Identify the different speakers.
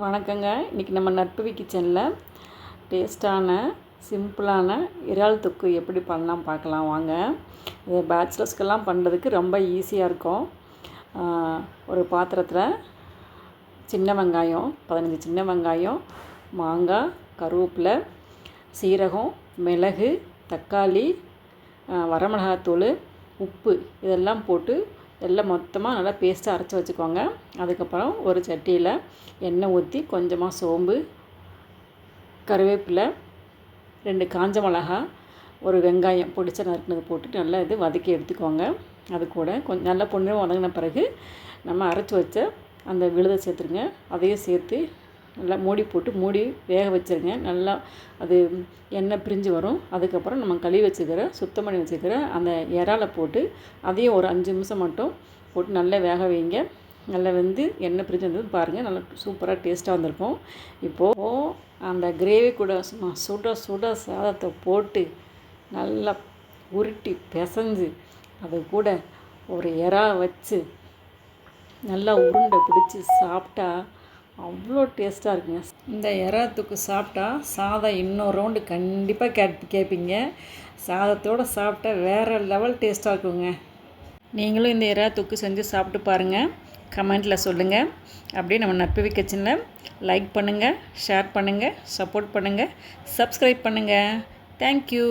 Speaker 1: வணக்கங்க. இன்றைக்கி நம்ம நற்பவி கிச்சனில் டேஸ்ட்டான சிம்பிளான இறால் தொக்கு எப்படி பண்ணலாம் பார்க்கலாம் வாங்க. இது பேச்சுலர்ஸ்க்கெல்லாம் பண்ணுறதுக்கு ரொம்ப ஈஸியாக இருக்கும். ஒரு பாத்திரத்தில் சின்ன வெங்காயம் 15 சின்ன வெங்காயம், மாங்காய், கருவேப்பிலை, சீரகம், மிளகு, தக்காளி, வரமிளகாத்தூள், உப்பு இதெல்லாம் போட்டு எல்லாம் மொத்தமாக நல்லா பேஸ்ட்டாக அரைச்சி வச்சுக்கோங்க. அதுக்கப்புறம் ஒரு சட்டியில் எண்ணெய் ஊற்றி கொஞ்சமாக சோம்பு, கருவேப்பிலை, 2 காஞ்ச மிளகா, ஒரு வெங்காயம் பொடிச்ச நறுக்குனது போட்டு நல்லா இது வதக்கி எடுத்துக்கோங்க. அது கூட கொஞ்சம் நல்லா பொன்னிறம் வதங்கின பிறகு நம்ம அரைச்சி வச்ச அந்த விழுதை சேர்த்துருங்க. அதையும் சேர்த்து நல்லா மூடி வேக வச்சுருங்க. நல்லா அது எண்ணெய் பிரிஞ்சு வரும். அதுக்கப்புறம் நம்ம கழுவி வச்சுக்கிற சுத்தம் பண்ணி வச்சுக்கிற அந்த இறாலை போட்டு அதையும் ஒரு 5 நிமிஷம் மட்டும் போட்டு நல்லா வேக வைங்க. நல்லா வெந்து எண்ணெய் பிரிஞ்சு வந்தது பாருங்கள், நல்லா சூப்பராக டேஸ்ட்டாக வந்திருக்கும். இப்போது அந்த கிரேவி கூட சுட சாதத்தை போட்டு நல்லா உருட்டி பிசைஞ்சு அது கூட ஒரு இறா வச்சு நல்லா உருண்டை பிடிச்சி சாப்பிட்டா அவ்வளோ டேஸ்ட்டாக இருக்குங்க. இந்த இறா தொக்கு சாப்பிட்டா சாதம் இன்னொரு ரவுண்டு கண்டிப்பாக கேட்பீங்க. சாதத்தோடு சாப்பிட்டா வேறு லெவல் டேஸ்ட்டாக இருக்குங்க. நீங்களும் இந்த இறா தொக்கு செஞ்சு சாப்பிட்டு பாருங்கள், கமெண்ட்டில் சொல்லுங்கள். அப்படியே நம்ம நற்பவி கிச்சனில் லைக் பண்ணுங்கள், ஷேர் பண்ணுங்கள், சப்போர்ட் பண்ணுங்கள், சப்ஸ்கிரைப் பண்ணுங்கள். தேங்க்யூ.